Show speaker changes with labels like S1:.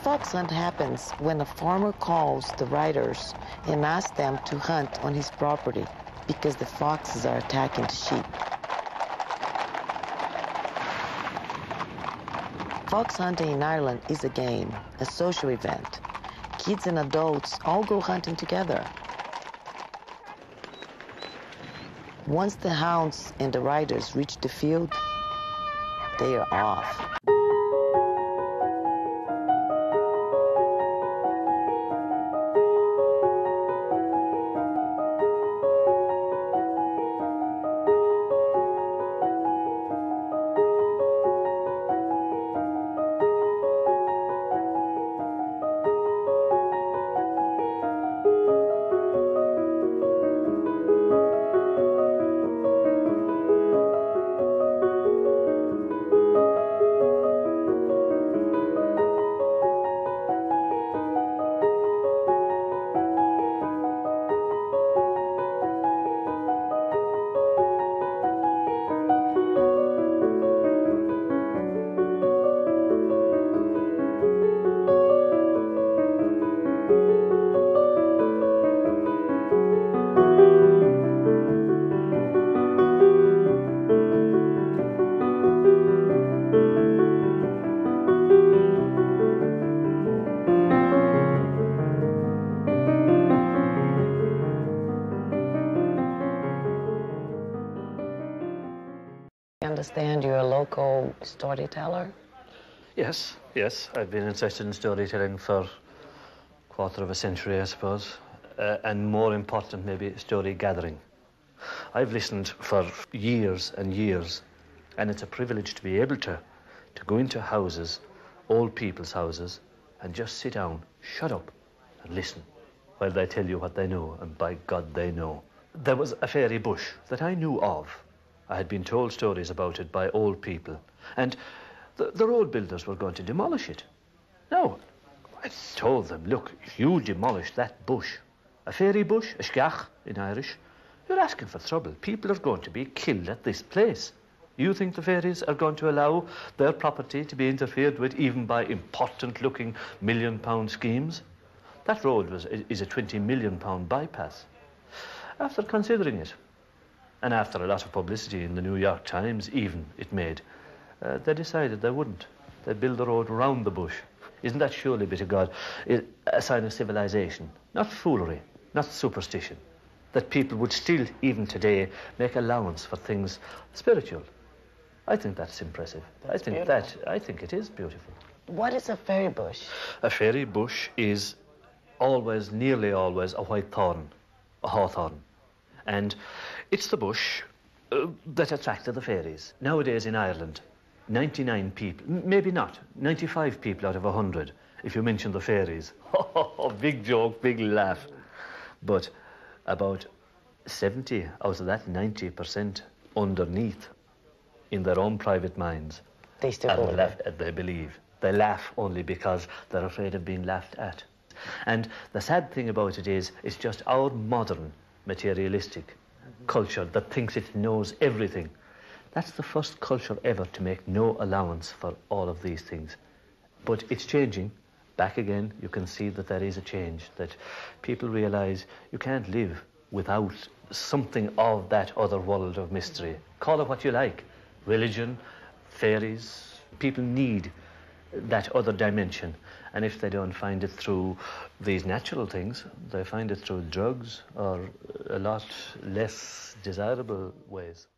S1: fox hunt happens when a farmer calls the riders and asks them to hunt on his property because the foxes are attacking the sheep. Fox hunting in Ireland is a game, a social event. Kids and adults all go hunting together. Once the hounds and the riders reach the field, they are off. I understand you're a local storyteller?
S2: Yes. I've been interested in storytelling for a quarter of a century, I suppose. And more important, maybe, story gathering. I've listened for years and years, and it's a privilege to be able to go into houses, old people's houses, and just sit down, shut up, and listen while they tell you what they know, and by God, they know. There was a fairy bush that I knew of. I had been told stories about it by old people, and the road builders were going to demolish it. Now, I told them, look, if you demolish that bush, a fairy bush, a sceach in Irish, you're asking for trouble. People are going to be killed at this place. You think the fairies are going to allow their property to be interfered with even by important-looking million-pound schemes? That road is a £20 million bypass. After considering it, and after a lot of publicity in the New York Times, even, it made, they decided they wouldn't. They'd build the road around the bush. Isn't that surely, bit of God, a sign of civilization? Not foolery, not superstition. That people would still, even today, make allowance for things spiritual. I think that's impressive. I think it is beautiful.
S1: What is a fairy bush?
S2: A fairy bush is always, nearly always, a white thorn, a hawthorn. And it's the bush that attracted the fairies. Nowadays in Ireland, 99 people, maybe not, 95 people out of 100, if you mention the fairies. Big joke, big laugh. But about 70 out of that 90% underneath, in their own private minds,
S1: they still believe.
S2: They believe. They laugh only because they're afraid of being laughed at. And the sad thing about it is, it's just our modern, materialistic culture that thinks it knows everything. That's the first culture ever to make no allowance for all of these things. But it's changing. Back again, you can see that there is a change, that people realise you can't live without something of that other world of mystery. Call it what you like. Religion, fairies. People need that other dimension. And if they don't find it through these natural things, they find it through drugs or a lot less desirable ways.